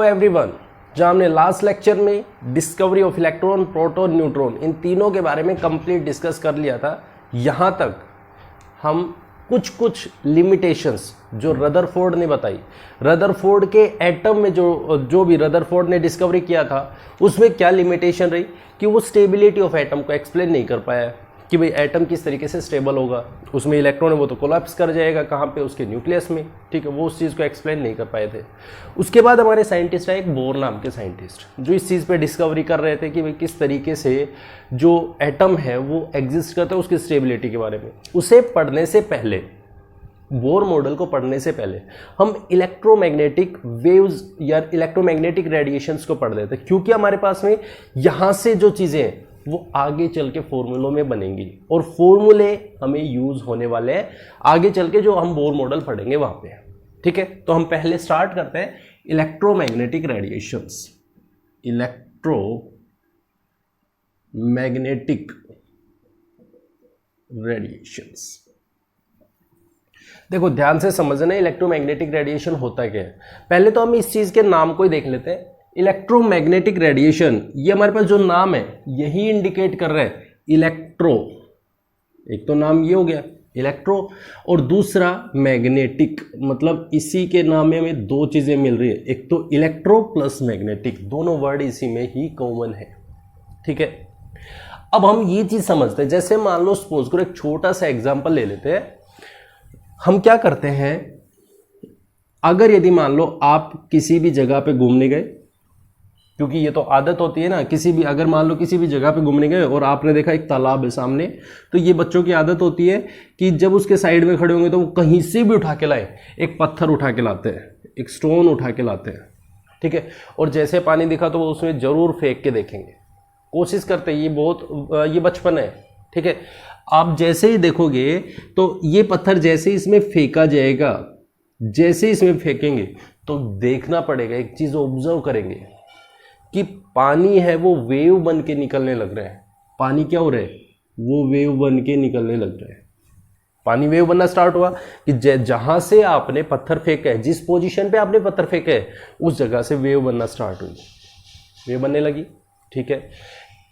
Hello everyone. जहां हमने last lecture में discovery of electron, proton, neutron इन तीनों के बारे में कंप्लीट डिस्कस कर लिया था, यहां तक हम कुछ लिमिटेशंस जो रदरफोर्ड ने बताई, रदरफोर्ड के एटम में जो भी रदरफोर्ड ने डिस्कवरी किया था उसमें क्या लिमिटेशन रही कि वो स्टेबिलिटी ऑफ एटम को एक्सप्लेन नहीं कर पाया कि भाई एटम किस तरीके से स्टेबल होगा, उसमें इलेक्ट्रॉन है वो तो कोलैप्स कर जाएगा कहाँ पे, उसके न्यूक्लियस में, ठीक है, वो उस चीज़ को एक्सप्लेन नहीं कर पाए थे। उसके बाद हमारे साइंटिस्ट है एक बोर नाम के साइंटिस्ट जो इस चीज़ पे डिस्कवरी कर रहे थे कि भाई किस तरीके से जो एटम है वो एग्जिस्ट करता है, उसकी स्टेबिलिटी के बारे में। उसे पढ़ने से पहले, बोर मॉडल को पढ़ने से पहले हम इलेक्ट्रोमैग्नेटिक वेव्स या इलेक्ट्रोमैग्नेटिक रेडिएशंस को पढ़ लेते हैं, क्योंकि हमारे पास में यहाँ से जो चीज़ें हैं वो आगे चल के फॉर्मूलों में बनेंगी और फॉर्मूले हमें यूज होने वाले हैं आगे चल के जो हम बोर मॉडल पढ़ेंगे वहां पे। ठीक है, तो हम पहले स्टार्ट करते हैं इलेक्ट्रोमैग्नेटिक रेडिएशंस। इलेक्ट्रोमैग्नेटिक रेडिएशंस, देखो ध्यान से समझना इलेक्ट्रोमैग्नेटिक रेडिएशन होता क्या है। पहले तो हम इस चीज के नाम को ही देख लेते हैं। इलेक्ट्रोमैग्नेटिक रेडिएशन, ये हमारे पास जो नाम है यही इंडिकेट कर रहा है इलेक्ट्रो। एक तो नाम ये हो गया इलेक्ट्रो और दूसरा मैग्नेटिक, मतलब इसी के नाम में हमें दो चीजें मिल रही है, एक तो इलेक्ट्रो प्लस मैग्नेटिक, दोनों वर्ड इसी में ही कॉमन है। ठीक है, अब हम ये चीज समझते हैं, जैसे मान लो सपोज करो एक छोटा सा एग्जांपल ले लेते हैं। हम क्या करते हैं, अगर यदि मान लो आप किसी भी जगह पे घूमने गए, क्योंकि ये तो आदत होती है ना, किसी भी अगर मान लो किसी भी जगह पे घूमने गए और आपने देखा एक तालाब है सामने, तो ये बच्चों की आदत होती है कि जब उसके साइड में खड़े होंगे तो वो कहीं से भी उठा के लाए, एक पत्थर उठा के लाते हैं, एक स्टोन उठा के लाते हैं। ठीक है, और जैसे पानी दिखा तो वो उसमें जरूर फेंक के देखेंगे, कोशिश करते हैं। ये बचपन है। ठीक है, आप जैसे ही देखोगे तो ये पत्थर जैसे ही इसमें फेंका जाएगा, जैसे ही इसमें फेंकेंगे तो देखना पड़ेगा, एक चीज ऑब्जर्व करेंगे कि पानी है वो वेव बन के निकलने लग रहा है। पानी क्या हो रहा है, वो वेव बन के निकलने लग रहा है। पानी वेव बनना स्टार्ट हुआ कि जहां से आपने पत्थर फेंका है, जिस पोजीशन पे आपने पत्थर फेंका है उस जगह से वेव बनना स्टार्ट हुई, वेव बनने लगी। ठीक है,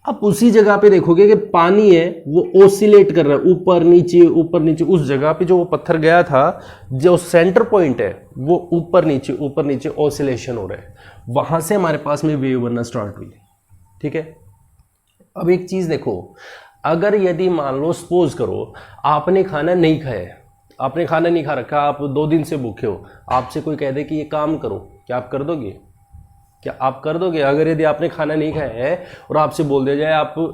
अब उसी जगह पे देखोगे कि पानी है वो ओसिलेट कर रहा है, ऊपर नीचे। उस जगह पे जो वो पत्थर गया था, जो सेंटर पॉइंट है वो ऊपर नीचे ओसिलेशन हो रहा है, वहां से हमारे पास में वेव बनना स्टार्ट हुई। ठीक है, अब एक चीज देखो, अगर यदि मान लो सपोज करो आपने खाना नहीं खाया है, आपने खाना नहीं खा रखा, आप 2 दिन से भूखे हो, आपसे कोई कह दे कि ये काम करो, क्या आप कर दोगे? क्या आप कर दोगे? अगर यदि आपने खाना नहीं खाया है और आपसे बोल दिया जाए आपको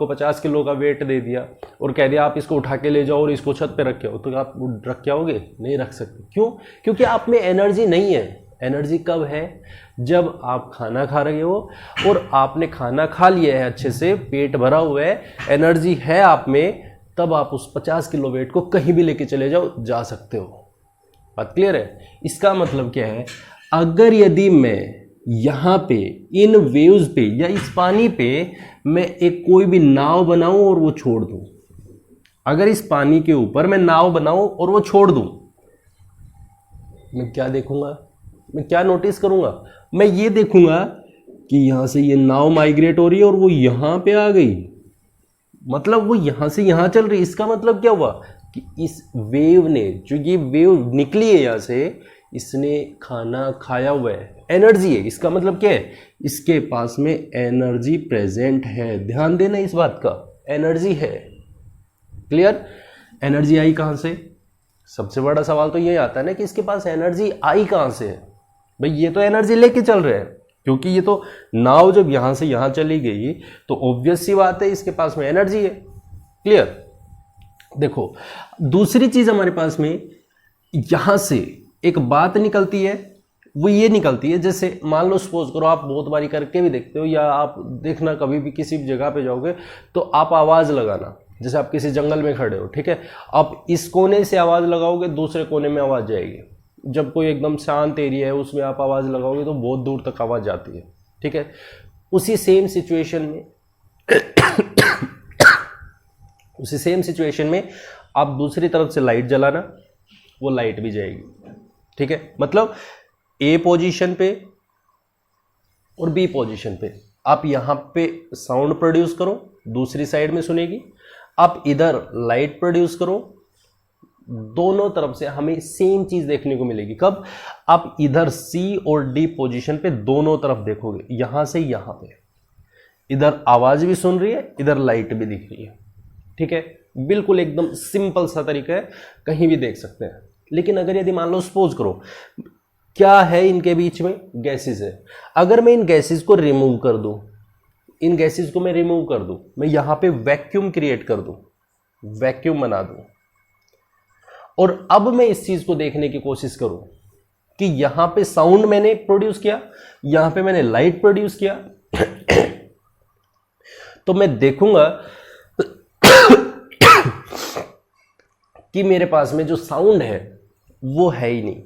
50 किलो का वेट दे दिया और कह दिया आप इसको उठा के ले जाओ और इसको छत पे रख के आओ, तो आप रख के आओगे? नहीं रख सकते। क्यों? क्योंकि आप में एनर्जी नहीं है। एनर्जी कब है? जब आप खाना खा रहे हो और आपने खाना खा लिया है, अच्छे से पेट भरा हुआ है, एनर्जी है आप में, तब आप उस 50 किलो वेट को कहीं भी लेके चले जाओ, जा सकते हो। बात क्लियर है? इसका मतलब क्या है, अगर यदि मैं यहां पे इन वेव्स पे या इस पानी पे मैं एक कोई भी नाव बनाऊं और वो छोड़ दूं, अगर इस पानी के ऊपर मैं नाव बनाऊं और वो छोड़ दूं, मैं क्या देखूंगा? मैं क्या नोटिस करूंगा? मैं ये देखूंगा कि यहां से ये नाव माइग्रेट हो रही है और वो यहां पे आ गई, मतलब वो यहां से यहां चल रही। इसका मतलब क्या हुआ कि इस वेव ने, जो ये वेव निकली है यहां से, इसने खाना खाया हुआ है, एनर्जी है। इसका मतलब क्या है, इसके पास में एनर्जी प्रेजेंट है। ध्यान देना इस बात का, एनर्जी है। क्लियर? एनर्जी आई कहां से? सबसे बड़ा सवाल तो ये आता है ना कि इसके पास एनर्जी आई कहां से है। भाई ये तो एनर्जी लेके चल रहे हैं, क्योंकि ये तो नाव जब यहां से यहां चली गई तो ऑब्वियस सी बात है इसके पास में एनर्जी है। क्लियर? देखो दूसरी चीज हमारे पास में यहां से एक बात निकलती है, वो ये निकलती है, जैसे मान लो सपोज करो, आप बहुत बारी करके भी देखते हो या आप देखना कभी भी किसी भी जगह पे जाओगे तो आप आवाज लगाना, जैसे आप किसी जंगल में खड़े हो, ठीक है, आप इस कोने से आवाज लगाओगे, दूसरे कोने में आवाज जाएगी। जब कोई एकदम शांत एरिया है उसमें आप आवाज लगाओगे तो बहुत दूर तक आवाज जाती है। ठीक है, उसी सेम सिचुएशन में आप दूसरी तरफ से लाइट जलाना, वो लाइट भी जाएगी। ठीक है, मतलब ए पोजीशन पे और बी पोजीशन पे। आप यहां पे साउंड प्रोड्यूस करो, दूसरी साइड में सुनेगी। आप इधर लाइट प्रोड्यूस करो, दोनों तरफ से हमें सेम चीज देखने को मिलेगी। कब? आप इधर सी और डी पोजीशन पे दोनों तरफ देखोगे, यहां से यहां पे। इधर आवाज भी सुन रही है, इधर लाइट भी दिख रही है। ठीक है, बिल्कुल एकदम सिंपल सा तरीका है, कहीं भी देख सकते हैं। लेकिन अगर यदि मान लो सपोज करो क्या है इनके बीच में, गैसेस है। अगर मैं इन गैसेस को रिमूव कर दूं, इन गैसेस को मैं रिमूव कर दूं, मैं यहां पे वैक्यूम क्रिएट कर दूं, वैक्यूम बना दूं, और अब मैं इस चीज को देखने की कोशिश करूं कि यहां पे साउंड मैंने प्रोड्यूस किया, यहां पे मैंने लाइट प्रोड्यूस किया, तो मैं देखूंगा कि मेरे पास में जो साउंड है वो है ही नहीं,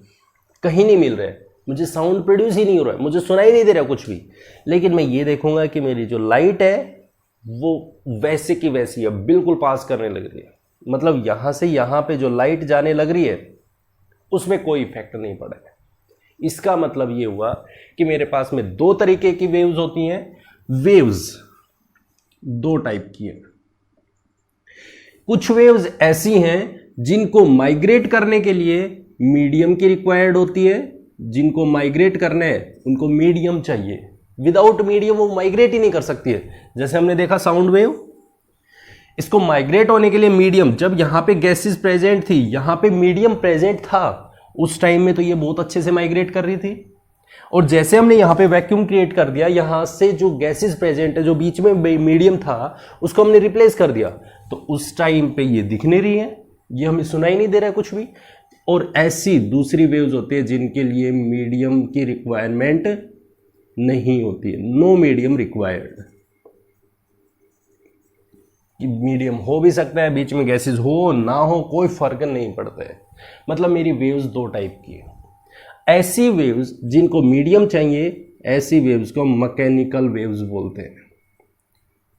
कहीं नहीं मिल रहा है, मुझे साउंड प्रोड्यूस ही नहीं हो रहा है, मुझे सुनाई नहीं दे रहा कुछ भी। लेकिन मैं ये देखूंगा कि मेरी जो लाइट है वो वैसे की वैसी है, बिल्कुल पास करने लग रही है। मतलब यहां से यहां पे जो लाइट जाने लग रही है उसमें कोई इफेक्ट नहीं पड़ा है। इसका मतलब ये हुआ कि मेरे पास में दो तरीके की वेव्स होती हैं। वेव्स दो टाइप की है। कुछ वेव्स ऐसी हैं जिनको माइग्रेट करने के लिए मीडियम की रिक्वायर्ड होती है, जिनको माइग्रेट करना है उनको मीडियम चाहिए, विदाउट मीडियम वो माइग्रेट ही नहीं कर सकती है। जैसे हमने देखा साउंड वेव, इसको माइग्रेट होने के लिए मीडियम, जब यहां पे गैसेस प्रेजेंट थी, यहां पे मीडियम प्रेजेंट था, उस टाइम में तो ये बहुत अच्छे से माइग्रेट कर रही थी। और जैसे हमने यहां पे वैक्यूम क्रिएट कर दिया, यहां से जो गैसेस प्रेजेंट है, जो बीच में मीडियम था, उसको हमने रिप्लेस कर दिया, तो उस टाइम पे ये दिख नहीं रही है, ये हमें सुनाई नहीं दे रहा है कुछ भी। और ऐसी दूसरी वेव्स होती है जिनके लिए मीडियम की रिक्वायरमेंट नहीं होती है, नो मीडियम रिक्वायर्ड। मीडियम हो भी सकता है, बीच में गैसेस हो ना हो, कोई फर्क नहीं पड़ता है। मतलब मेरी वेव्स दो टाइप की है। ऐसी वेव्स जिनको मीडियम चाहिए, ऐसी वेव्स को मैकेनिकल वेव्स बोलते हैं,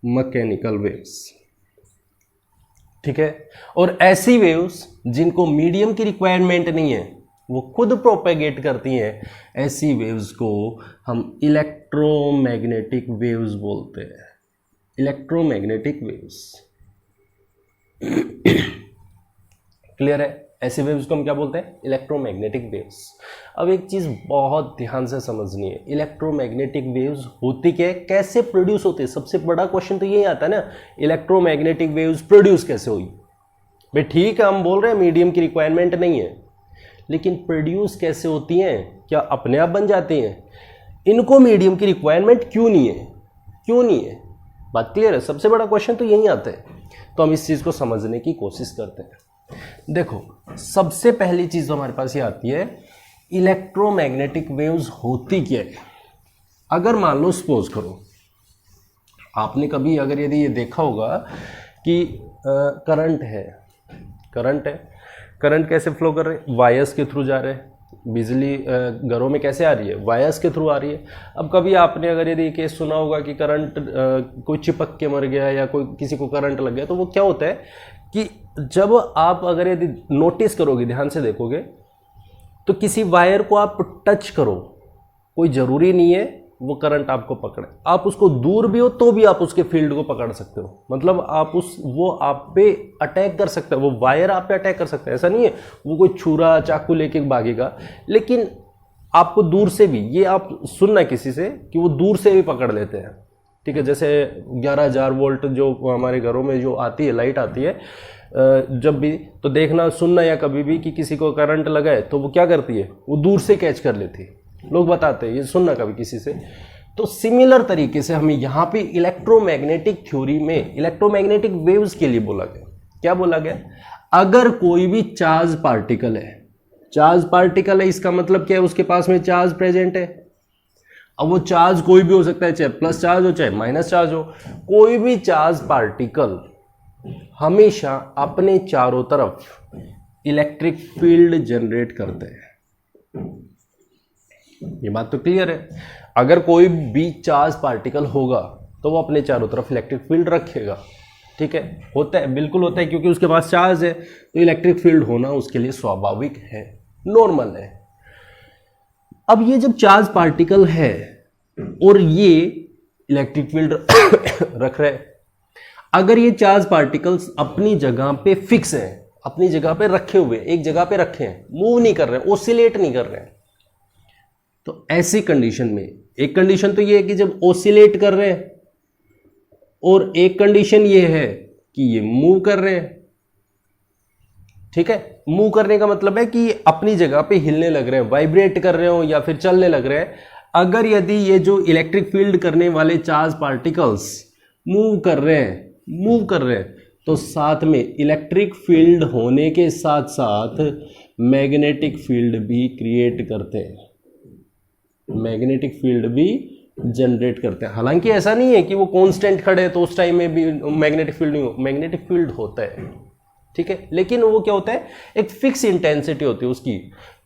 मैकेनिकल वेव्स। ठीक है, और ऐसी वेव्स जिनको मीडियम की रिक्वायरमेंट नहीं है, वो खुद प्रोपेगेट करती हैं, ऐसी वेव्स को हम इलेक्ट्रोमैग्नेटिक वेव्स बोलते हैं। इलेक्ट्रोमैग्नेटिक वेव्स क्लियर है? ऐसे वेव्स को हम क्या बोलते हैं? Electromagnetic waves. अब एक चीज बहुत ध्यान से समझनी है, इलेक्ट्रोमैग्नेटिक वेव्स होती क्या है, कैसे प्रोड्यूस होते हैं? सबसे बड़ा क्वेश्चन तो यही आता है ना, इलेक्ट्रोमैग्नेटिक वेव्स प्रोड्यूस कैसे हुई? भाई ठीक है, हम बोल रहे हैं मीडियम की रिक्वायरमेंट नहीं है, लेकिन प्रोड्यूस कैसे होती हैं? क्या अपने आप बन जाती हैं? इनको मीडियम की रिक्वायरमेंट क्यों नहीं है? क्यों नहीं है? बात क्लियर है? सबसे बड़ा क्वेश्चन तो यही आता है। तो हम इस चीज को समझने की कोशिश करते हैं। देखो, सबसे पहली चीज तो हमारे पास ये आती है, इलेक्ट्रोमैग्नेटिक वेव्स होती क्या है। अगर मान लो सपोज करो, आपने कभी अगर यदि ये देखा होगा कि करंट है, करंट कैसे फ्लो कर रहे हैं? वायर्स के थ्रू जा रहे हैं। बिजली घरों में कैसे आ रही है? वायर्स के थ्रू आ रही है। अब कभी आपने अगर यदि केस सुना होगा कि करंट कोई चिपक के मर गया या कोई किसी को करंट लग गया, तो वो क्या होता है कि जब आप अगर यदि नोटिस करोगे, ध्यान से देखोगे, तो किसी वायर को आप टच करो, कोई ज़रूरी नहीं है वो करंट आपको पकड़े। आप उसको दूर भी हो तो भी आप उसके फील्ड को पकड़ सकते हो। मतलब आप वो आप पे अटैक कर सकता है, वो वायर आप पे अटैक कर सकता है। ऐसा नहीं है वो कोई छुरा चाकू लेके भागेगा, लेकिन आपको दूर से भी, ये आप सुनना किसी से कि वो दूर से भी पकड़ लेते हैं। ठीक है, जैसे 11,000 वोल्ट जो हमारे घरों में जो आती है, लाइट आती है, जब भी तो देखना, सुनना या कभी भी कि किसी को करंट लगा है तो वो क्या करती है, वो दूर से कैच कर लेती है। लोग बताते हैं, ये सुनना कभी किसी से। तो सिमिलर तरीके से हमें यहाँ पे इलेक्ट्रोमैग्नेटिक थ्योरी में इलेक्ट्रोमैग्नेटिक वेव्स के लिए बोला गया। क्या बोला गया? अगर कोई भी चार्ज पार्टिकल है, इसका मतलब क्या है? उसके पास में चार्ज प्रेजेंट है। अब वो चार्ज कोई भी हो सकता है, चाहे प्लस चार्ज हो चाहे माइनस चार्ज हो। कोई भी चार्ज पार्टिकल हमेशा अपने चारों तरफ इलेक्ट्रिक फील्ड जनरेट करते हैं। ये बात तो क्लियर है। अगर कोई भी चार्ज पार्टिकल होगा तो वो अपने चारों तरफ इलेक्ट्रिक फील्ड रखेगा। ठीक है, होता है, बिल्कुल होता है, क्योंकि उसके पास चार्ज है तो इलेक्ट्रिक फील्ड होना उसके लिए स्वाभाविक है, नॉर्मल है। अब ये जब चार्ज पार्टिकल है और ये इलेक्ट्रिक फील्ड रख रहे हैं, अगर ये चार्ज पार्टिकल्स अपनी जगह पे फिक्स हैं, अपनी जगह पे रखे हुए, एक जगह पे रखे हैं, मूव नहीं कर रहे हैं, ओसिलेट नहीं कर रहे हैं, तो ऐसी कंडीशन में एक कंडीशन तो ये है कि जब ओसिलेट कर रहे हैं, और एक कंडीशन ये है कि ये मूव कर रहे हैं। ठीक है, मूव करने का मतलब है कि अपनी जगह पे हिलने लग रहे हैं, वाइब्रेट कर रहे हो या फिर चलने लग रहे हैं। अगर यदि ये जो इलेक्ट्रिक फील्ड करने वाले चार्ज पार्टिकल्स मूव कर रहे हैं, तो साथ में इलेक्ट्रिक फील्ड होने के साथ साथ मैग्नेटिक फील्ड भी क्रिएट करते हैं, मैग्नेटिक फील्ड भी जनरेट करते हैं। हालांकि ऐसा नहीं है कि वो कांस्टेंट खड़े हैं तो उस टाइम में भी मैग्नेटिक फील्ड नहीं हो, मैग्नेटिक फील्ड होता है। ठीक है, लेकिन वो क्या होता है, एक फिक्स इंटेंसिटी होती है उसकी,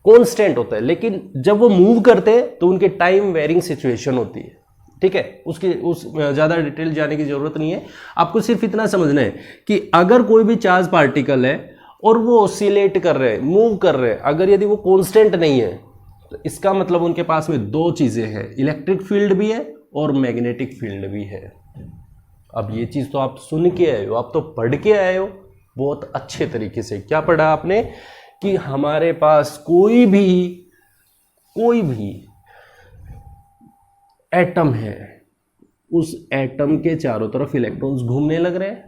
कांस्टेंट होता है। लेकिन जब वो मूव करते हैं तो उनके टाइम वेरिंग सिचुएशन होती है। ठीक है, उस ज़्यादा डिटेल जाने की ज़रूरत नहीं है, आपको सिर्फ इतना समझना है कि अगर कोई भी चार्ज पार्टिकल है और वो ऑसिलेट कर रहे हैं, मूव कर रहे हैं, अगर यदि वो कांस्टेंट नहीं है तो इसका मतलब उनके पास में दो चीज़ें हैं, इलेक्ट्रिक फील्ड भी है और मैग्नेटिक फील्ड भी है। अब ये चीज़ तो आप सुन के आए हो, आप तो पढ़ के आए हो बहुत अच्छे तरीके से। क्या पढ़ा आपने कि हमारे पास कोई भी एटम है, उस एटम के चारों तरफ इलेक्ट्रॉन्स घूमने लग रहे हैं,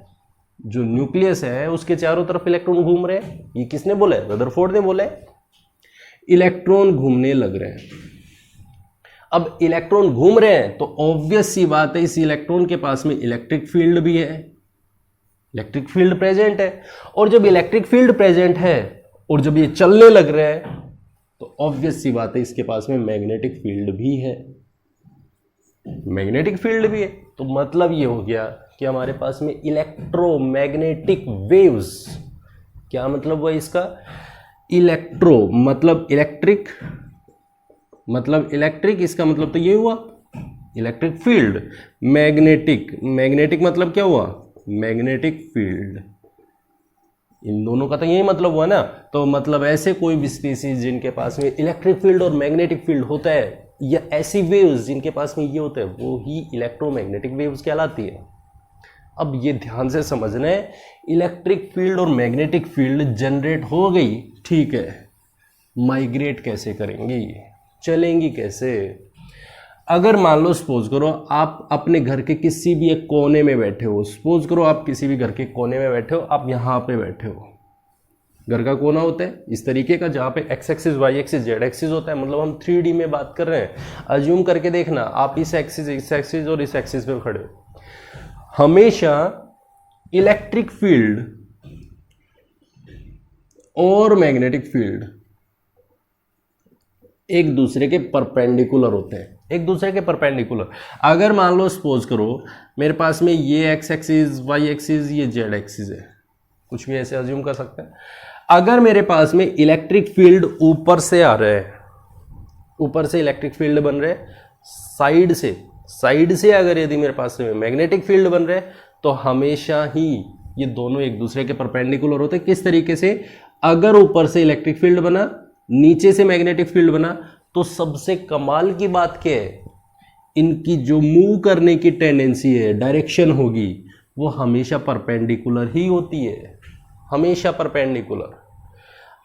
जो न्यूक्लियस है उसके चारों तरफ इलेक्ट्रॉन घूम रहे हैं। ये किसने बोला है? रदरफोर्ड ने बोला है, इलेक्ट्रॉन घूमने लग रहे हैं। अब इलेक्ट्रॉन घूम रहे हैं तो ऑब्वियस सी बात है, इस इलेक्ट्रॉन के पास में इलेक्ट्रिक फील्ड भी है, इलेक्ट्रिक फील्ड प्रेजेंट है। और जब इलेक्ट्रिक फील्ड प्रेजेंट है और जब ये चलने लग रहा है तो ऑब्वियस सी बात है, इसके पास में मैग्नेटिक फील्ड भी है, मैग्नेटिक फील्ड भी है। तो मतलब ये हो गया कि हमारे पास में इलेक्ट्रोमैग्नेटिक वेव्स, क्या मतलब हुआ इसका? इलेक्ट्रो मतलब इलेक्ट्रिक, मतलब इलेक्ट्रिक, इसका मतलब तो ये हुआ इलेक्ट्रिक फील्ड। मैग्नेटिक मतलब क्या हुआ? Magnetic field. इन दोनों का तो यही मतलब हुआ ना। तो मतलब ऐसे कोई भी स्पीसीज जिनके पास में इलेक्ट्रिक फील्ड और मैग्नेटिक फील्ड होता है, या ऐसी वेव्स जिनके पास में ये होता है, वो ही इलेक्ट्रोमैग्नेटिक वेव्स कहलाती है। अब ये ध्यान से समझना है, इलेक्ट्रिक फील्ड और मैग्नेटिक फील्ड जनरेट हो गई, ठीक है, माइग्रेट कैसे करेंगी, चलेंगी कैसे? अगर मान लो सपोज करो आप अपने घर के किसी भी एक कोने में बैठे हो, सपोज करो आप किसी भी घर के कोने में बैठे हो, आप यहाँ पे बैठे हो। घर का कोना होता है इस तरीके का, जहाँ पे x axis, y axis, z axis होता है। मतलब हम 3D में बात कर रहे हैं। अज्यूम करके देखना, आप इस एक्सिस और इस एक्सिस पे खड़े हो। हमेशा इलेक्ट्रिक फील्ड और मैग्नेटिक फील्ड एक दूसरे के परपेंडिकुलर होते हैं, एक दूसरे के परपेंडिकुलर। अगर मान लो सपोज करो मेरे पास में ये एक्स एक्सिस, वाई एक्सिस, ये जेड एक्सिस है, कुछ भी ऐसे अज्यूम कर सकते हैं। अगर मेरे पास में इलेक्ट्रिक फील्ड ऊपर से आ रहा है, ऊपर से इलेक्ट्रिक फील्ड बन रहे, साइड से अगर यदि मेरे पास में मैग्नेटिक फील्ड बन रहे, तो हमेशा ही ये दोनों एक दूसरे के परपेंडिकुलर होते हैं। किस तरीके से? अगर ऊपर से इलेक्ट्रिक फील्ड बना, नीचे से मैग्नेटिक फील्ड बना, तो सबसे कमाल की बात क्या है, इनकी जो मूव करने की टेंडेंसी है, डायरेक्शन होगी, वो हमेशा परपेंडिकुलर ही होती है, हमेशा परपेंडिकुलर।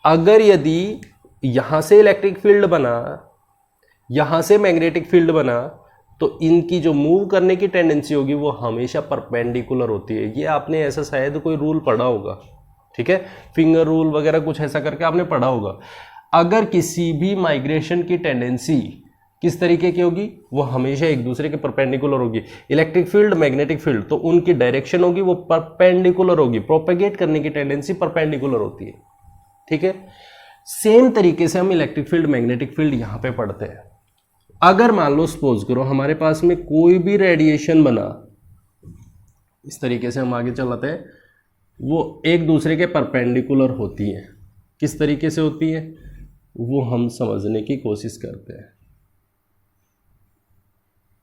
अगर यदि यहां से इलेक्ट्रिक फील्ड बना, यहां से मैग्नेटिक फील्ड बना, तो इनकी जो मूव करने की टेंडेंसी होगी वो हमेशा परपेंडिकुलर होती है। ये आपने ऐसा शायद कोई रूल पढ़ा होगा, ठीक है, फिंगर रूल वगैरह कुछ ऐसा करके आपने पढ़ा होगा। अगर किसी भी माइग्रेशन की टेंडेंसी किस तरीके की होगी, वो हमेशा एक दूसरे के परपेंडिकुलर होगी। इलेक्ट्रिक फील्ड, मैग्नेटिक फील्ड, तो उनकी डायरेक्शन होगी वो परपेंडिकुलर होगी, प्रोपेगेट करने की टेंडेंसी परपेंडिकुलर होती है। ठीक है, सेम तरीके से हम इलेक्ट्रिक फील्ड, मैग्नेटिक फील्ड यहां पे पढ़ते हैं। अगर मान लो सपोज करो हमारे पास में कोई भी रेडिएशन बना, इस तरीके से हम आगे चलाते हैं, वो एक दूसरे के परपेंडिकुलर होती है। किस तरीके से होती है वो हम समझने की कोशिश करते हैं।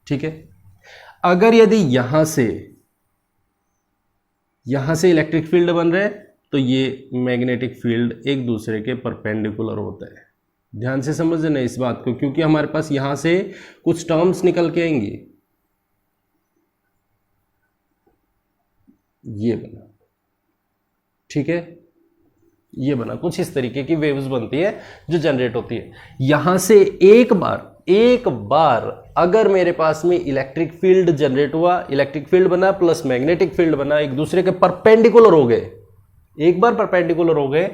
ठीक है, अगर यदि यहां से इलेक्ट्रिक फील्ड बन रहे हैं, तो ये मैग्नेटिक फील्ड एक दूसरे के परपेंडिकुलर होता है। ध्यान से समझना इस बात को, क्योंकि हमारे पास यहां से कुछ टर्म्स निकल के आएंगी। ये बना, ठीक है, ये बना, कुछ इस तरीके की वेव्स बनती है जो जनरेट होती है। यहां से एक बार अगर मेरे पास में इलेक्ट्रिक फील्ड जनरेट हुआ, इलेक्ट्रिक फील्ड बना प्लस मैग्नेटिक फील्ड बना, एक दूसरे के परपेंडिकुलर हो गए, एक बार परपेंडिकुलर हो गए,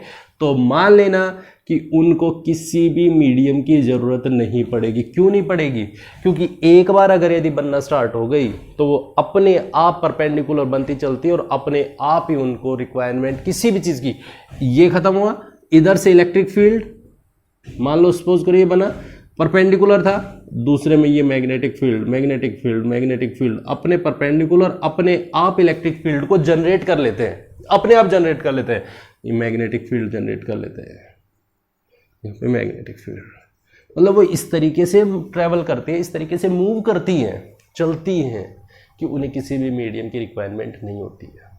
तो मान लेना कि उनको किसी भी मीडियम की जरूरत नहीं पड़ेगी। क्यों नहीं पड़ेगी? क्योंकि एक बार अगर यदि बनना स्टार्ट हो गई तो वो अपने आप परपेंडिकुलर बनती चलती है और अपने आप ही उनको रिक्वायरमेंट किसी भी चीज की, ये खत्म हुआ, इधर से इलेक्ट्रिक फील्ड मान लो सपोज करो ये बना, परपेंडिकुलर था, दूसरे में ये मैग्नेटिक फील्ड अपने परपेंडिकुलर अपने आप इलेक्ट्रिक फील्ड को जनरेट कर लेते हैं, अपने आप जनरेट कर लेते हैं, ये मैग्नेटिक फील्ड जनरेट कर लेते हैं, यहाँ पे मैग्नेटिक फील्ड, मतलब वो इस तरीके से ट्रैवल करती है, इस तरीके से मूव करती हैं, चलती हैं कि उन्हें किसी भी मीडियम की रिक्वायरमेंट नहीं होती है।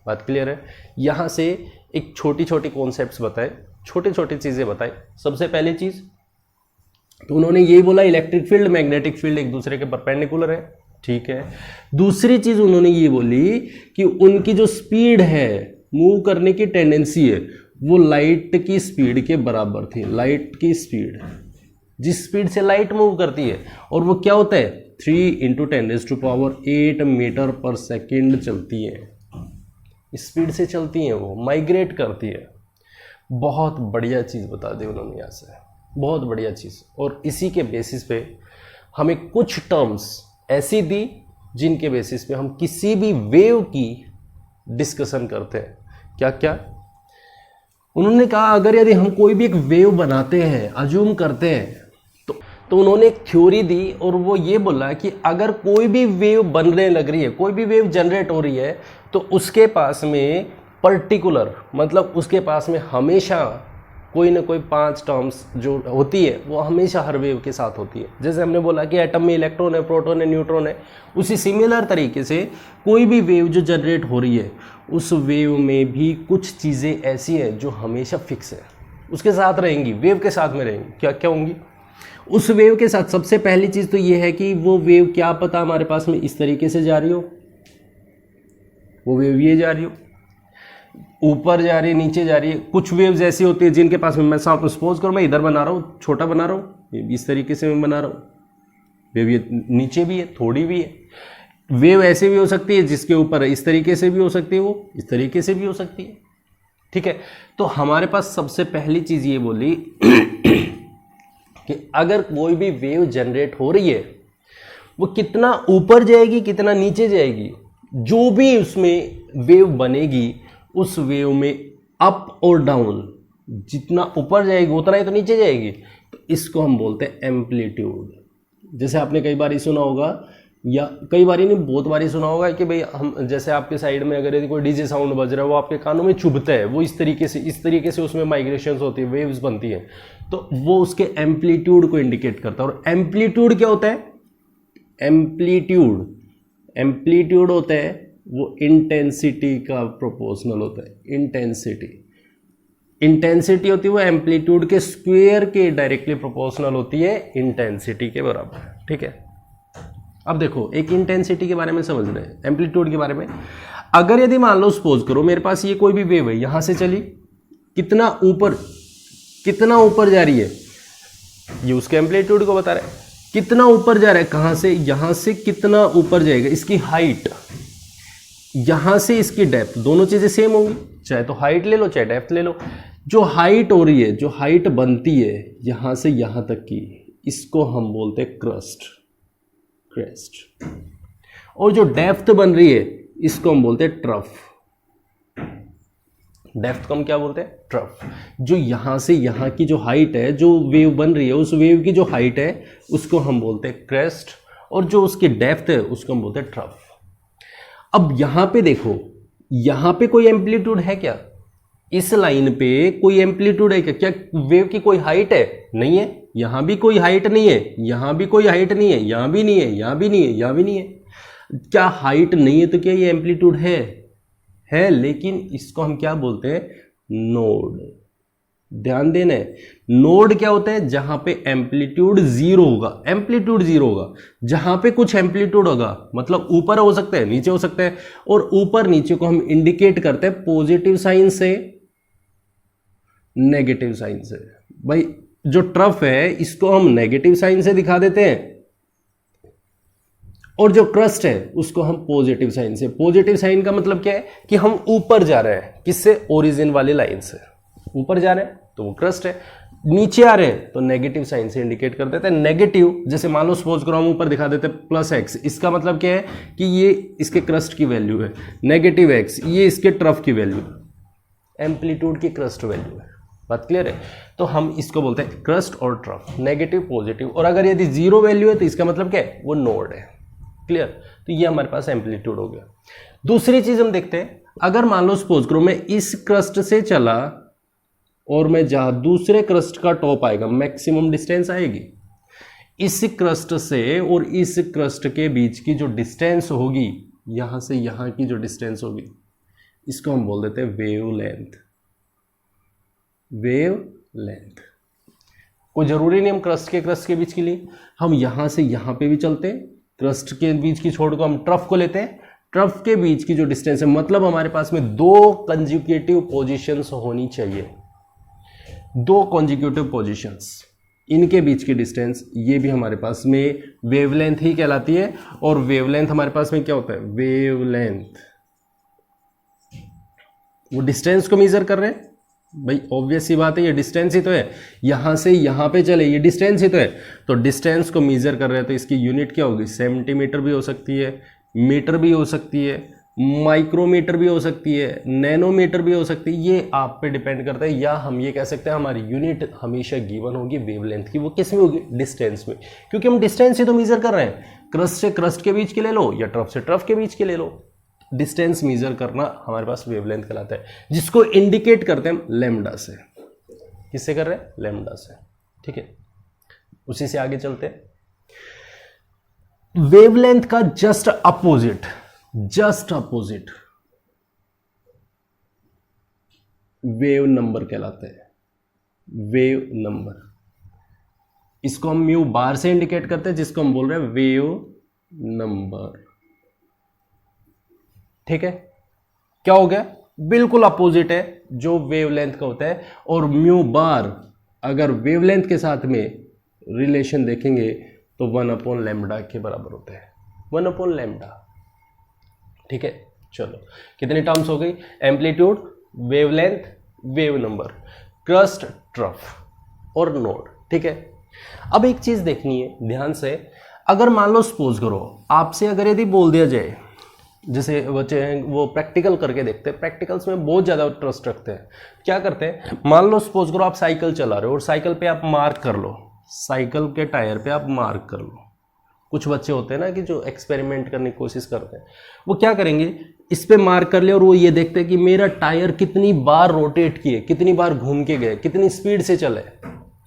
बात क्लियर है? यहाँ से एक छोटी छोटी कॉन्सेप्ट्स बताए, छोटी छोटी चीज़ें बताए। सबसे पहली चीज़ तो उन्होंने यही बोला इलेक्ट्रिक फील्ड मैग्नेटिक फील्ड एक दूसरे के परपेंडिकुलर है, ठीक है। दूसरी चीज़ उन्होंने ये बोली कि उनकी जो स्पीड है, मूव करने की टेंडेंसी है, वो लाइट की स्पीड के बराबर थी। लाइट की स्पीड, जिस स्पीड से लाइट मूव करती है, और वो क्या होता है 3 × 10⁸ मीटर पर सेकेंड चलती है, स्पीड से चलती हैं, वो माइग्रेट करती है। बहुत बढ़िया चीज़ बता दी उन्होंने यहाँ से, बहुत बढ़िया चीज़। और इसी के बेसिस पे हमें कुछ टर्म्स ऐसी दी जिनके बेसिस पे हम किसी भी वेव की डिस्कशन करते हैं। क्या क्या उन्होंने कहा, अगर यदि हम कोई भी एक वेव बनाते हैं, अज्यूम करते हैं, तो उन्होंने एक थ्योरी दी और वो ये बोला कि अगर कोई भी वेव बनने लग रही है, कोई भी वेव जनरेट हो रही है, तो उसके पास में पर्टिकुलर, मतलब उसके पास में हमेशा कोई ना कोई 5 टर्म्स जो होती है वो हमेशा हर वेव के साथ होती है। जैसे हमने बोला कि एटम में इलेक्ट्रॉन है, प्रोटॉन है, न्यूट्रॉन है, उसी सिमिलर तरीके से कोई भी वेव जो जनरेट हो रही है, उस वेव में भी कुछ चीज़ें ऐसी हैं जो हमेशा फिक्स है, उसके साथ रहेंगी, वेव के साथ में रहेंगी। क्या क्या होंगी उस वेव के साथ? सबसे पहली चीज़ तो ये है कि वो वेव, क्या पता हमारे पास में इस तरीके से जा रही हो, वो वेव ये जा रही हो, ऊपर जा रही है, नीचे जा रही है। कुछ वेव्स ऐसी होती है जिनके पास में, मैं सपोज करो मैं इधर बना रहा हूँ, छोटा बना रहा हूँ, इस तरीके से मैं बना रहा हूँ, वेव ये नीचे भी है, थोड़ी भी है। वेव ऐसे भी हो सकती है जिसके ऊपर इस तरीके से भी हो सकती है, वो इस तरीके से भी हो सकती है, ठीक है। तो हमारे पास सबसे पहली चीज़ ये बोली कि अगर कोई भी वेव जनरेट हो रही है, वो कितना ऊपर जाएगी, कितना नीचे जाएगी, जो भी उसमें वेव बनेगी, उस वेव में अप और डाउन, जितना ऊपर जाएगी उतना ही तो नीचे जाएगी। तो इसको हम बोलते हैं एम्पलीट्यूड। जैसे आपने कई बार ही सुना होगा, या कई बार ही नहीं, बहुत बार ही सुना होगा कि भाई हम, जैसे आपके साइड में अगर यदि कोई डीजे साउंड बज रहा है, वो आपके कानों में चुभता है, वो इस तरीके से उसमें माइग्रेशंस होती है, वेव्स बनती है, तो वो उसके एम्पलीट्यूड को इंडिकेट करता है। और एम्पलीट्यूड क्या होता है? एम्पलीट्यूड होता है वो इंटेंसिटी का प्रोपोर्शनल होता है। इंटेंसिटी होती है वो एम्पलीट्यूड के स्क्वायर के डायरेक्टली प्रोपोर्शनल होती है, इंटेंसिटी के बराबर, ठीक है। अब देखो, एक इंटेंसिटी के बारे में समझ रहे हैं, एम्पलीट्यूड के बारे में। अगर यदि मान लो सपोज करो मेरे पास ये कोई भी वेव है, यहां से चली, कितना ऊपर जा रही है, ये उसके एम्पलीट्यूड को बता रहा है। कितना ऊपर जा रहा है, कहां से? यहां से कितना ऊपर जाएगा, इसकी हाइट, यहां से इसकी डेप्थ, दोनों चीजें सेम होंगी, चाहे तो हाइट ले लो चाहे डेप्थ ले लो। जो हाइट हो रही है, जो हाइट बनती है यहां से यहां तक की, इसको हम बोलते हैं क्रेस्ट। और जो डेप्थ बन रही है, इसको हम बोलते हैं ट्रफ। डेप्थ को हम क्या बोलते हैं? ट्रफ। जो यहां से यहां की जो हाइट है, जो वेव बन रही है, उस वेव की जो हाइट है उसको हम बोलते हैं क्रेस्ट, और जो उसकी डेप्थ है उसको हम बोलते हैं ट्रफ। अब यहां पे देखो, यहां पे कोई एम्पलीट्यूड है क्या? इस लाइन पे कोई एम्पलीट्यूड है क्या? क्या वेव की कोई हाइट है? नहीं है। यहां भी कोई हाइट नहीं है, यहां भी कोई हाइट नहीं है, यहां भी नहीं है, यहां भी नहीं है, यहां भी नहीं है। क्या हाइट नहीं है तो क्या ये एम्पलीट्यूड है? लेकिन इसको हम क्या बोलते हैं? नोड। ध्यान देना है, नोड क्या होता है, जहां पे एम्पलीट्यूड जीरो होगा, एम्पलीट्यूड जीरो होगा, जहां पे कुछ एम्पलीट्यूड होगा, मतलब ऊपर हो सकता है नीचे हो सकता है, और ऊपर नीचे को हम इंडिकेट करते हैं पॉजिटिव साइन से नेगेटिव साइन से। भाई जो ट्रफ है इसको हम नेगेटिव साइन से दिखा देते हैं, और जो क्रस्ट है उसको हम पॉजिटिव साइन से। पॉजिटिव साइन का मतलब क्या है कि हम ऊपर जा रहे हैं, किससे, ओरिजिन वाली लाइन से ऊपर जा रहे हैं तो वो क्रस्ट है, नीचे आ रहे हैं तो नेगेटिव साइन से इंडिकेट कर देते हैं। नेगेटिव जैसे मान लो सपोज करो हम ऊपर दिखा देते हैं प्लस एक्स, इसका मतलब क्या है कि ये इसके क्रस्ट की वैल्यू है, नेगेटिव एक्स ये इसके ट्रफ की वैल्यू, एम्पलीट्यूड की क्रस्ट वैल्यू है। बात क्लियर है? तो हम इसको बोलते हैं क्रस्ट और ट्रफ, नेगेटिव पॉजिटिव। और अगर यदि जीरो वैल्यू है तो इसका मतलब क्या है, वो नोड है। क्लियर? तो ये हमारे पास एम्पलीट्यूड हो गया। दूसरी चीज हम देखते हैं, अगर मान लो सपोज करो मैं इस क्रस्ट से चला और मैं जहां दूसरे क्रस्ट का टॉप आएगा, मैक्सिमम डिस्टेंस आएगी, इस क्रस्ट से और इस क्रस्ट के बीच की जो डिस्टेंस होगी, यहां से यहां की जो डिस्टेंस होगी, इसको हम बोल देते हैं वेव लेंथ। वेव लेंथ कोई जरूरी नहीं हम क्रस्ट के बीच के लिए, हम यहां से यहां पे भी चलते हैं, क्रस्ट के बीच की छोड़ को हम ट्रफ को लेते हैं, ट्रफ के बीच की जो डिस्टेंस है, मतलब हमारे पास में दो कंजिक्यूटिव पोजीशंस होनी चाहिए, दो कॉन्जिक्यूटिव पोजीशंस, इनके बीच की डिस्टेंस, ये भी हमारे पास में वेवलेंथ ही कहलाती है। और वेवलेंथ हमारे पास में क्या होता है, वेवलेंथ, वो डिस्टेंस को मेजर कर रहे हैं। भाई ऑब्वियस सी बात है, ये डिस्टेंस ही तो है, यहां से यहां पे चले, ये डिस्टेंस ही तो है, तो डिस्टेंस को मेजर कर रहे हैं तो इसकी यूनिट क्या होगी, सेंटीमीटर भी हो सकती है, मीटर भी हो सकती है, माइक्रोमीटर भी हो सकती है, नैनोमीटर भी हो सकती है, ये आप पे डिपेंड करता है। या हम ये कह सकते हैं हमारी यूनिट हमेशा गिवन होगी वेवलेंथ की, वो किस में होगी, डिस्टेंस में, क्योंकि हम डिस्टेंस ही तो मेजर कर रहे हैं। क्रस्ट से क्रस्ट के बीच के ले लो या ट्रफ से ट्रफ के बीच के ले लो, डिस्टेंस मेजर करना हमारे पास वेवलेंथ कहलाता है, जिसको इंडिकेट करते हैं हम लैम्डा से। किससे कर रहे हैं, लैम्डा से। ठीक है, उसी से आगे चलते हैं। वेवलेंथ का जस्ट अपोजिट वेव नंबर कहलाता है, वेव नंबर। इसको हम म्यू बार से इंडिकेट करते हैं, जिसको हम बोल रहे हैं वेव नंबर। ठीक है, क्या हो गया, बिल्कुल अपोजिट है जो वेवलेंथ का होता है। और म्यू बार अगर वेवलेंथ के साथ में रिलेशन देखेंगे तो 1 लैम्डा के बराबर होता है, 1 लैम्डा। ठीक है, चलो कितनी टर्म्स हो गई, amplitude, wavelength, wave number, crust, trough और नोड। ठीक है, अब एक चीज देखनी है ध्यान से, अगर मान लो सपोज करो आपसे अगर यदि बोल दिया जाए, जैसे बच्चे हैं वो प्रैक्टिकल करके देखते हैं, प्रैक्टिकल्स में बहुत ज़्यादा ट्रस्ट रखते हैं। क्या करते हैं, मान लो सपोज करो आप साइकिल चला रहे हो और साइकिल पे आप मार्क कर लो, साइकिल के टायर पे आप मार्क कर लो। कुछ बच्चे होते हैं ना कि जो एक्सपेरिमेंट करने की कोशिश करते हैं, वो क्या करेंगे, इस पे मार्क कर ले और वो ये देखते हैं कि मेरा टायर कितनी बार रोटेट किए, कितनी बार घूम के गए, कितनी स्पीड से चले,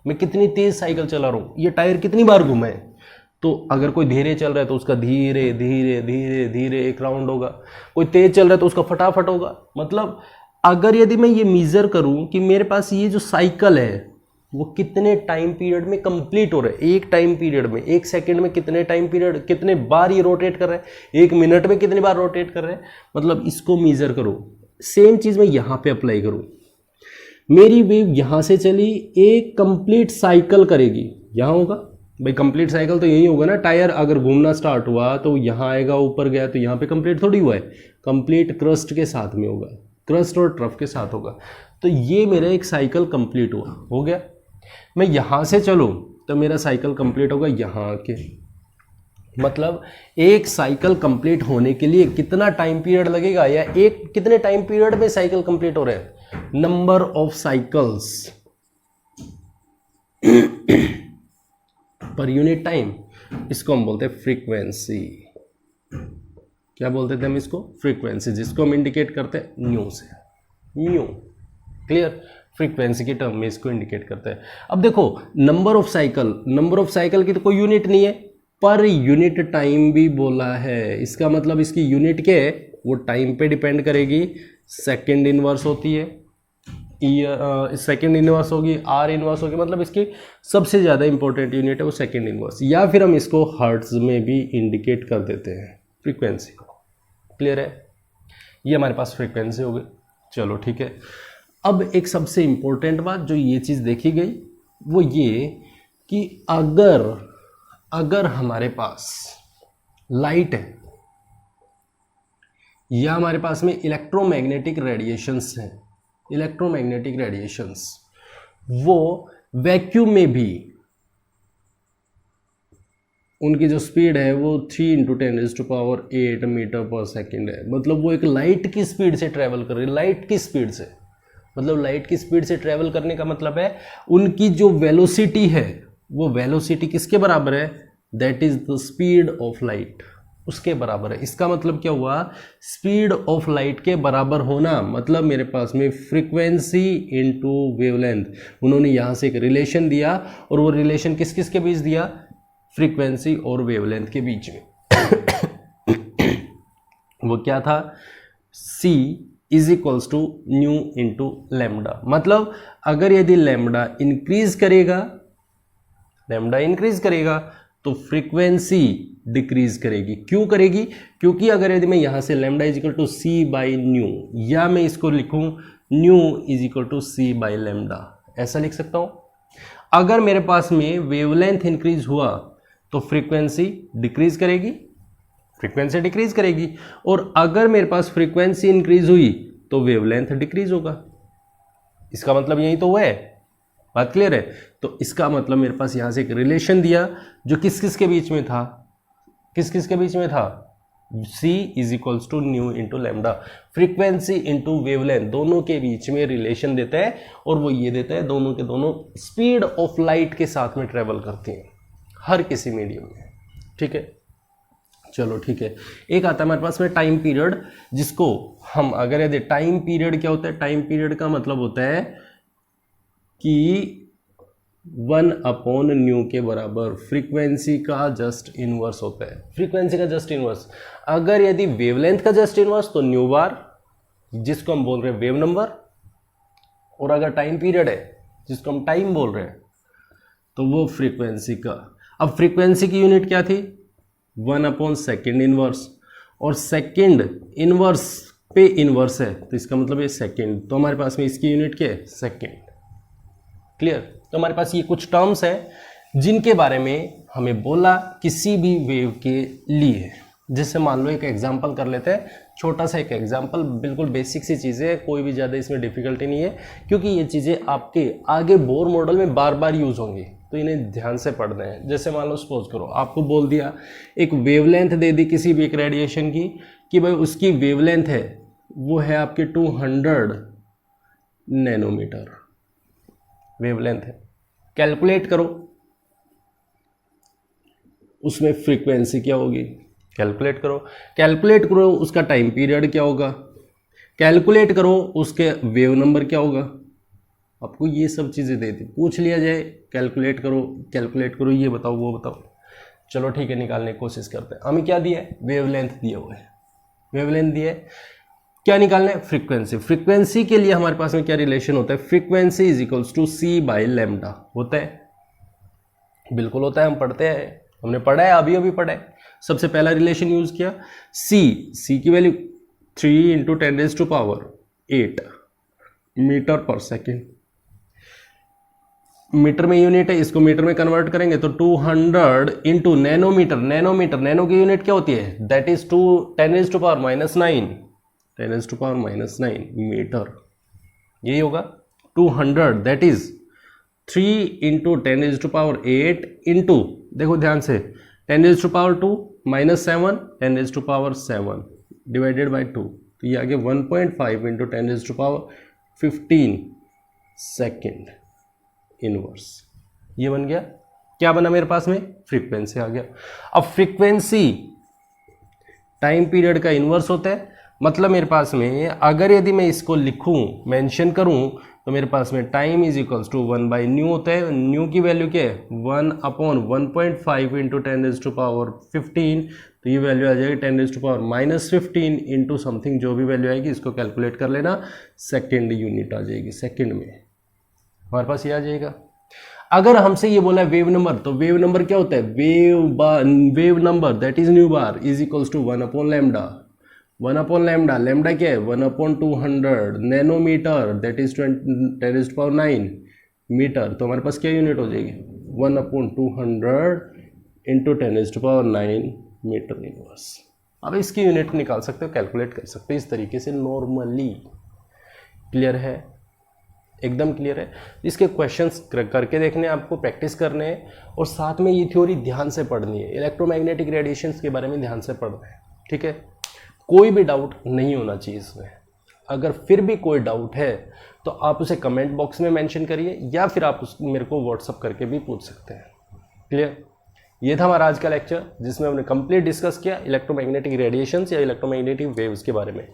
मैं कितनी तेज साइकिल चला रहा हूँ, ये टायर कितनी बार घूमा है। तो अगर कोई धीरे चल रहा है तो उसका धीरे धीरे धीरे धीरे एक राउंड होगा, कोई तेज चल रहा है तो उसका फटाफट होगा। मतलब अगर यदि मैं ये मेजर करूं कि मेरे पास ये जो साइकिल है वो कितने टाइम पीरियड में कंप्लीट हो रहा है, एक टाइम पीरियड में, एक सेकंड में कितने टाइम पीरियड, कितने बार ये रोटेट कर रहा है, एक मिनट में कितनी बार रोटेट कर रहा है, मतलब इसको मेजर करो। सेम चीज मैं यहां पे अप्लाई करूं, मेरी वेव यहां से चली, एक कंप्लीट साइकिल करेगी, यहां होगा भाई कंप्लीट साइकिल तो यही होगा ना, टायर अगर घूमना स्टार्ट हुआ तो यहाँ आएगा, ऊपर गया तो यहाँ पे कंप्लीट थोड़ी हुआ है, कंप्लीट क्रस्ट के साथ में होगा, क्रस्ट और ट्रफ के साथ होगा। तो ये मेरा एक साइकिल कंप्लीट हुआ, हो गया। मैं यहाँ से चलूँ तो मेरा साइकिल कंप्लीट होगा यहाँ आके, मतलब एक साइकिल कंप्लीट होने के लिए कितना टाइम पीरियड लगेगा, या एक कितने टाइम पीरियड में साइकिल कंप्लीट हो रहे हैं, number of cycles per unit time, इसको हम बोलते हैं फ्रीक्वेंसी। क्या बोलते थे हम इसको, फ्रीक्वेंसी, जिसको हम इंडिकेट करते हैं न्यू से, न्यू। क्लियर, फ्रीक्वेंसी की टर्म में इसको इंडिकेट करते हैं। अब देखो नंबर ऑफ साइकिल की तो कोई यूनिट नहीं है, पर यूनिट टाइम भी बोला है, इसका मतलब इसकी यूनिट क्या है, वो टाइम पे डिपेंड करेगी, सेकेंड इनवर्स होती है, सेकेंड इनवर्स होगी, आर इनवर्स होगी, मतलब इसकी सबसे ज़्यादा इंपॉर्टेंट यूनिट है वो सेकेंड इनवर्स, या फिर हम इसको हर्ट्ज में भी इंडिकेट कर देते हैं फ्रीक्वेंसी को। क्लियर है? ये हमारे पास फ्रीक्वेंसी हो गई। चलो ठीक है। अब एक सबसे इंपॉर्टेंट बात जो ये चीज़ देखी गई वो ये कि अगर हमारे पास लाइट है या हमारे पास में इलेक्ट्रोमैग्नेटिक रेडिएशंस हैं, इलेक्ट्रोमैग्नेटिक रेडिएशंस वो वैक्यूम में भी उनकी जो स्पीड है वो 3 × 10⁸ मीटर पर सेकेंड है। मतलब वो एक लाइट की स्पीड से ट्रैवल कर रही है, लाइट की स्पीड से, मतलब लाइट की स्पीड से ट्रैवल करने का मतलब है उनकी जो वेलोसिटी है वो वेलोसिटी किसके बराबर है? That is the speed of light, उसके बराबर है। इसका मतलब क्या हुआ? स्पीड ऑफ लाइट के बराबर होना मतलब मेरे पास में फ्रीक्वेंसी इनटू वेवलेंथ। उन्होंने यहाँ से एक रिलेशन दिया और वो रिलेशन किस किस के बीच दिया? फ्रीक्वेंसी और वेवलेंथ के बीच में। वो क्या था? C is equals to nu into lambda. मतलब अगर यदि लैम्डा इंक्रीज करेगा तो फ्रीक्वेंसी डिक्रीज करेगी। क्यों करेगी? क्योंकि अगर यदि मैं यहां से lambda is equal to c by nu, या मैं इसको लिखूं nu is equal to c by lambda, ऐसा लिख सकता हूं। अगर मेरे पास में वेवलेंथ इंक्रीज हुआ तो फ्रीक्वेंसी डिक्रीज करेगी, और अगर मेरे पास फ्रीक्वेंसी इंक्रीज हुई तो वेवलेंथ डिक्रीज होगा। इसका मतलब यही तो हुआ है। बात क्लियर है? तो इसका मतलब मेरे पास यहां से एक रिलेशन दिया जो किस किस के बीच में था? C is equals to nu into lambda. Frequency into wavelength दोनों के बीच में रिलेशन देता है, और वो ये देता है दोनों के दोनों स्पीड ऑफ लाइट के साथ में ट्रेवल करती हैं हर किसी मीडियम में। ठीक है, चलो ठीक है। एक आता है हमारे पास में टाइम पीरियड, जिसको हम अगर यदि टाइम पीरियड क्या होता है? टाइम पीरियड का मतलब होता है कि 1/ν के बराबर फ्रीक्वेंसी का जस्ट इनवर्स होता है। फ्रीक्वेंसी का जस्ट इनवर्स, अगर यदि वेवलेंथ का जस्ट इनवर्स तो न्यू बार, जिसको हम बोल रहे हैं वेव नंबर, और अगर टाइम पीरियड है जिसको हम टाइम बोल रहे हैं तो वो फ्रीक्वेंसी का। अब फ्रीक्वेंसी की यूनिट क्या थी? 1/सेकेंड इनवर्स, और सेकेंड इनवर्स पे इनवर्स है तो इसका मतलब ये सेकेंड, तो हमारे पास में इसकी यूनिट क्या है? सेकेंड। क्लियर? तो हमारे पास ये कुछ टर्म्स हैं जिनके बारे में हमें बोला किसी भी वेव के लिए। जैसे मान लो एक एग्जांपल कर लेते हैं, छोटा सा एक एग्जांपल, बिल्कुल बेसिक सी चीज़ें है, कोई भी ज़्यादा इसमें डिफिकल्टी नहीं है, क्योंकि ये चीज़ें आपके आगे बोर मॉडल में बार बार यूज़ होंगी, तो इन्हें ध्यान से पढ़ना है। जैसे मान लो सपोज करो आपको बोल दिया, एक वेवलेंथ दे दी किसी भी एक रेडिएशन की, कि भाई उसकी वेवलेंथ है वो है आपके 200 नैनोमीटर वेवलेंथ है। कैलकुलेट करो उसमें फ्रीक्वेंसी क्या होगी, कैलकुलेट करो उसका टाइम पीरियड क्या होगा, कैलकुलेट करो उसके वेव नंबर क्या होगा। आपको ये सब चीज़ें दे दी, पूछ लिया जाए कैलकुलेट करो ये बताओ वो बताओ। चलो ठीक है, निकालने की कोशिश करते हैं। हमें क्या दिया है? वेवलेंथ दिया हुआ है, वेवलेंथ दिया है। क्या निकालना है? फ्रीक्वेंसी के लिए हमारे पास में क्या रिलेशन होता है? Frequency is equals to C by lambda होता है। बिल्कुल होता है, हम पढ़ते हैं, हमने पढ़ा है, अभी पढ़ा है। सबसे पहला रिलेशन यूज किया, C की value 3 × 10⁸ metre per second. Metre में यूनिट है, इसको मीटर में कन्वर्ट करेंगे तो 200 इंटू नैनोमीटर। नैनो की यूनिट क्या होती है? That is 10⁻⁹ metre. यही होगा 200, दैट इज 3 × 10⁸ इंटू, देखो ध्यान से, 10⁻² -7 10⁻7 डिवाइडेड बाई 2, तो ये आ गया 1.5 × 10⁻15 सेकेंड इनवर्स। ये बन गया, क्या बना मेरे पास में? फ्रीक्वेंसी आ गया। अब फ्रीक्वेंसी टाइम पीरियड का इनवर्स होता है, मतलब मेरे पास में अगर यदि मैं इसको लिखूं, मेंशन करूं तो मेरे पास में टाइम इज इक्वल्स टू 1/न्यू होता है। न्यू की वैल्यू क्या है 1/1.5 इंटू 10⁻15। तो ये वैल्यू आ जाएगी 10⁻−15 इंटू समथिंग, जो भी वैल्यू आएगी इसको कैलकुलेट कर लेना, सेकेंड यूनिट आ जाएगी, सेकेंड में हमारे पास ये आ जाएगा। अगर हमसे ये बोला है वेव नंबर, तो वेव नंबर क्या होता है, wave number that is nu bar is equals to 1/λ। 1/λ, lambda क्या है 1/200 नैनोमीटर दैट इज 10⁻9 मीटर। तो हमारे पास क्या यूनिट हो जाएगी 1/200 इंटू 10⁻9 मीटर इनवर्स। अब इसकी यूनिट निकाल सकते हो, कैलकुलेट कर सकते हो इस तरीके से नॉर्मली। क्लियर है, एकदम क्लियर है। इसके क्वेश्चंस करके देखने हैं आपको, प्रैक्टिस करने हैं, और साथ में ये थ्योरी ध्यान से पढ़नी है, इलेक्ट्रोमैग्नेटिक रेडिएशंस के बारे में ध्यान से पढ़ना है। ठीक है, कोई भी डाउट नहीं होना चाहिए इसमें। अगर फिर भी कोई डाउट है तो आप उसे कमेंट बॉक्स में मेंशन करिए, या फिर आप मेरे को व्हाट्सअप करके भी पूछ सकते हैं। क्लियर, ये था हमारा आज का लेक्चर, जिसमें हमने कंप्लीट डिस्कस किया इलेक्ट्रोमैग्नेटिक रेडिएशंस या इलेक्ट्रोमैग्नेटिक वेव्स के बारे में,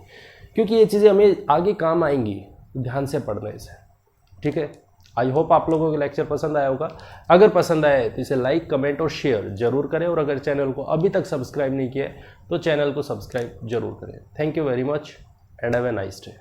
क्योंकि ये चीज़ें हमें आगे काम आएंगी, ध्यान से पढ़ना इसे। ठीक है, आई होप आप लोगों को लेक्चर पसंद आया होगा। अगर पसंद आया है तो इसे लाइक, कमेंट और शेयर जरूर करें, और अगर चैनल को अभी तक सब्सक्राइब नहीं किया है तो चैनल को सब्सक्राइब जरूर करें। Thank you very much and have a nice day.